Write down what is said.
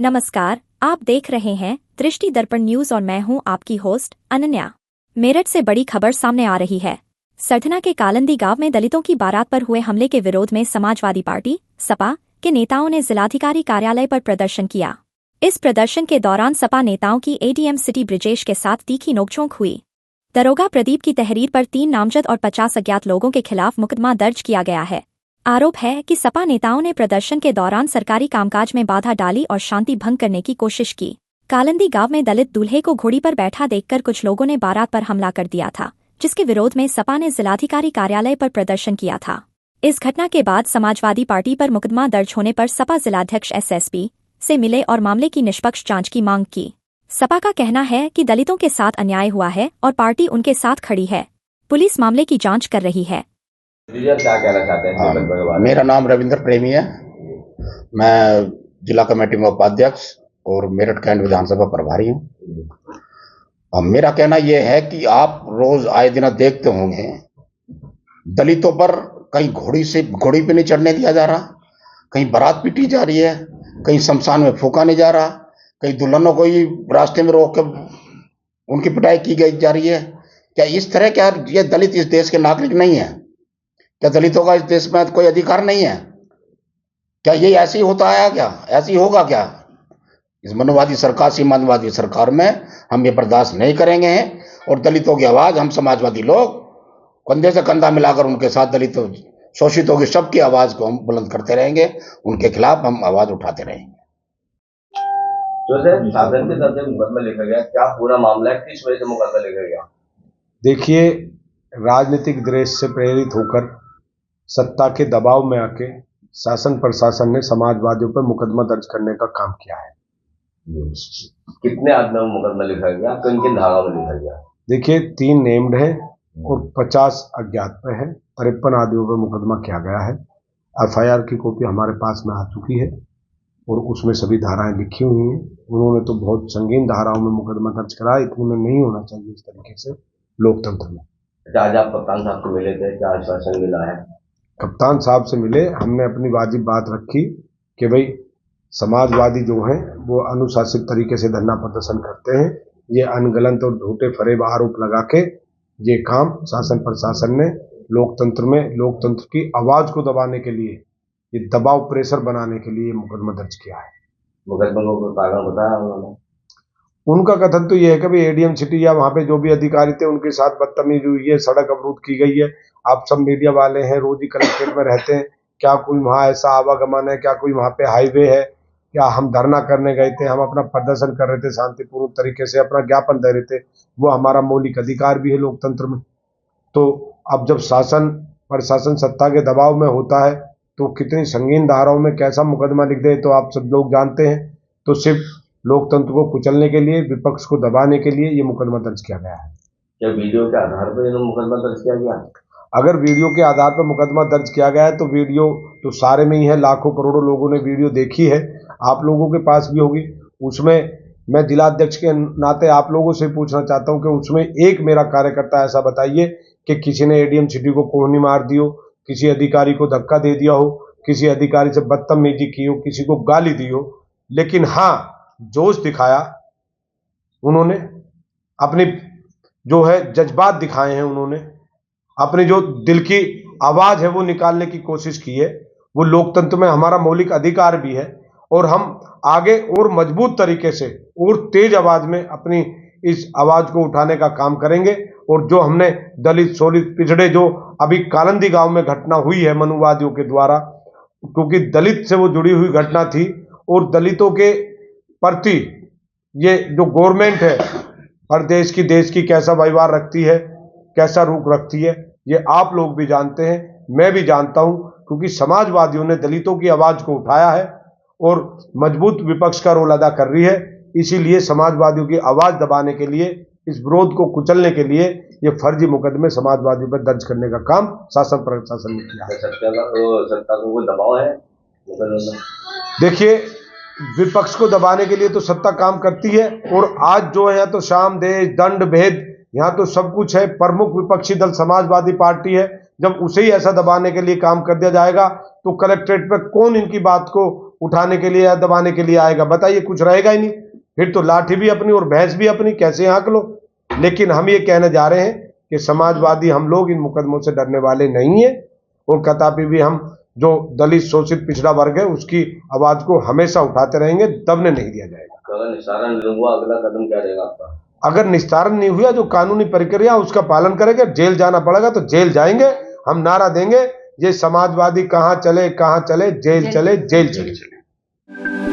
नमस्कार, आप देख रहे हैं दृष्टि दर्पण न्यूज और मैं हूं आपकी होस्ट अनन्या। मेरठ से बड़ी खबर सामने आ रही है। सरधना के कालंदी गांव में दलितों की बारात पर हुए हमले के विरोध में समाजवादी पार्टी सपा के नेताओं ने जिलाधिकारी कार्यालय पर प्रदर्शन किया। इस प्रदर्शन के दौरान सपा नेताओं की एडीएम सिटी ब्रिजेश के साथ तीखी नोकझोंक हुई। दरोगा प्रदीप की तहरीर पर 3 नामजद और 50 अज्ञात लोगों के खिलाफ मुकदमा दर्ज किया गया है। आरोप है कि सपा नेताओं ने प्रदर्शन के दौरान सरकारी कामकाज में बाधा डाली और शांति भंग करने की कोशिश की। कालंदी गांव में दलित दूल्हे को घोड़ी पर बैठा देखकर कुछ लोगों ने बारात पर हमला कर दिया था, जिसके विरोध में सपा ने जिलाधिकारी कार्यालय पर प्रदर्शन किया था। इस घटना के बाद समाजवादी पार्टी पर मुकदमा दर्ज होने पर सपा जिलाध्यक्ष एसएसपी से मिले और मामले की निष्पक्ष जांच की मांग की। सपा का कहना है कि दलितों के साथ अन्याय हुआ है और पार्टी उनके साथ खड़ी है। पुलिस मामले की जांच कर रही है। क्या कहना चाहते हैं? मेरा नाम रविंद्र प्रेमी है। मैं जिला कमेटी में उपाध्यक्ष और मेरठ कैंट विधानसभा प्रभारी हूँ। अब मेरा कहना यह है कि आप रोज आए दिन देखते होंगे दलितों पर कहीं घोड़ी पे नहीं चढ़ने दिया जा रहा, कहीं बारात पीटी जा रही है, कहीं शमशान में फूका नहीं जा रहा, कहीं दुल्हनों को ही रास्ते में रोक कर उनकी पिटाई की गई जा रही है। क्या इस तरह क्या ये दलित इस देश के नागरिक नहीं है? क्या दलितों का इस देश में कोई अधिकार नहीं है? क्या ये ऐसे ही होता आया? क्या ऐसे ही होगा? क्या इस मनवादी सरकार, सीमांतवादी सरकार में हम ये बर्दाश्त नहीं करेंगे और दलितों की आवाज हम समाजवादी लोग कंधे से कंधा मिलाकर उनके साथ दलित शोषितों की सबकी आवाज को हम बुलंद करते रहेंगे, उनके खिलाफ हम आवाज उठाते रहेंगे। तो सर, शासन के तरफ से मुकदमा लिखा गया, क्या पूरा मामला है? किस वजह से मुकदमा लिखा गया? देखिए, राजनीतिक द्वेष से प्रेरित होकर सत्ता के दबाव में आके शासन प्रशासन ने समाजवादियों पर मुकदमा दर्ज करने का काम किया है। कितने आदमियों में मुकदमा लिखा गया? किन किन धाराओं में लिखा गया? देखिए, 3 नेम्ड है और 50 अज्ञात पे है। 53 आदमियों पर मुकदमा किया गया है। एफआईआर की कॉपी हमारे पास में आ चुकी है और उसमें सभी धाराएं लिखी हुई हैं। उन्होंने तो बहुत संगीन धाराओं में मुकदमा दर्ज कराया। इतने में नहीं होना चाहिए इस तरीके से लोकतंत्र में। आज आप कप्तान साहब को मिले थे, क्या आश्वासन मिला है? कप्तान साहब से मिले, हमने अपनी वाजिब बात रखी कि भाई समाजवादी जो हैं वो अनुशासित तरीके से धरना प्रदर्शन करते हैं। ये अनगलत और झूठे फरेब आरोप लगा के ये काम शासन प्रशासन ने लोकतंत्र की आवाज को दबाने के लिए, ये दबाव प्रेशर बनाने के लिए मुकदमा दर्ज किया है। मुकदमा को कारण बताया उन्होंने? उनका कथन तो ये है कि भाई एडीएम सिटी या वहाँ पे जो भी अधिकारी थे उनके साथ बदतमीजी हुई है, सड़क अवरुद्ध की गई है। आप सब मीडिया वाले हैं, रोज ही कलेक्ट्रेट में रहते हैं, क्या कोई वहाँ ऐसा आवागमन है? क्या कोई वहाँ पे हाईवे है? क्या हम धरना करने गए थे, हम अपना प्रदर्शन कर रहे थे, शांतिपूर्ण तरीके से अपना ज्ञापन दे रहे थे, वो हमारा मौलिक अधिकार भी है लोकतंत्र में। तो अब जब शासन प्रशासन सत्ता के दबाव में होता है तो कितनी संगीन धाराओं में कैसा मुकदमा लिख दे तो आप सब लोग जानते हैं। तो सिर्फ लोकतंत्र को कुचलने के लिए, विपक्ष को दबाने के लिए ये मुकदमा दर्ज किया गया है। क्या वीडियो के आधार पर मुकदमा दर्ज किया गया? अगर वीडियो के आधार पर मुकदमा दर्ज किया गया है तो वीडियो तो सारे में ही है, लाखों करोड़ों लोगों ने वीडियो देखी है, आप लोगों के पास भी होगी। उसमें मैं जिलाध्यक्ष के नाते आप लोगों से पूछना चाहता हूं कि उसमें एक मेरा कार्यकर्ता ऐसा बताइए कि किसी ने एडीएम सिटी को कोहनी मार दी हो, किसी अधिकारी को धक्का दे दिया हो, किसी अधिकारी से बदतमीजी की हो, किसी को गाली दी हो। लेकिन हाँ, जोश दिखाया उन्होंने, अपनी जो है जज्बात दिखाए हैं उन्होंने, अपनी जो दिल की आवाज है वो निकालने की कोशिश की है। वो लोकतंत्र में हमारा मौलिक अधिकार भी है और हम आगे और मजबूत तरीके से और तेज आवाज में अपनी इस आवाज को उठाने का काम करेंगे। और जो हमने दलित शोषित पिछड़े, जो अभी कालंदी गांव में घटना हुई है मनुवादियों के द्वारा, क्योंकि दलित से वो जुड़ी हुई घटना थी और दलितों के प्रति ये जो गवर्नमेंट है हर देश की कैसा व्यवहार रखती है, कैसा रुख रखती है, ये आप लोग भी जानते हैं, मैं भी जानता हूं, क्योंकि समाजवादियों ने दलितों की आवाज को उठाया है और मजबूत विपक्ष का रोल अदा कर रही है। इसीलिए समाजवादियों की आवाज दबाने के लिए, इस विरोध को कुचलने के लिए ये फर्जी मुकदमे समाजवादियों पर दर्ज करने का काम शासन प्रशासन ने किया है। सत्ता को दबाव है? देखिए, विपक्ष को दबाने के लिए तो सत्ता काम करती है और आज जो है तो शाम देश दंड भेद यहाँ तो सब कुछ है। प्रमुख विपक्षी दल समाजवादी पार्टी है। जब उसे ही ऐसा दबाने के लिए काम कर दिया जाएगा तो कलेक्ट्रेट पर कौन इनकी बात को उठाने के लिए या दबाने के लिए आएगा? बताइए, कुछ रहेगा ही नहीं। फिर तो लाठी भी अपनी और भैंस भी अपनी, कैसे हाँक लो। लेकिन हम ये कहने जा रहे हैं कि समाजवादी हम लोग इन मुकदमों से डरने वाले नहीं है, और कदापि भी हम जो दलित शोषित पिछड़ा वर्ग है उसकी आवाज को हमेशा उठाते रहेंगे, दबने नहीं दिया जाएगा। अगर निस्तारण नहीं हुआ अगला कदम क्या रहेगा आपका? अगर निस्तारण नहीं हुआ, जो कानूनी प्रक्रिया उसका पालन करेंगे, जेल जाना पड़ेगा तो जेल जाएंगे। हम नारा देंगे, ये समाजवादी कहाँ चले, जेल चले, जेल चले।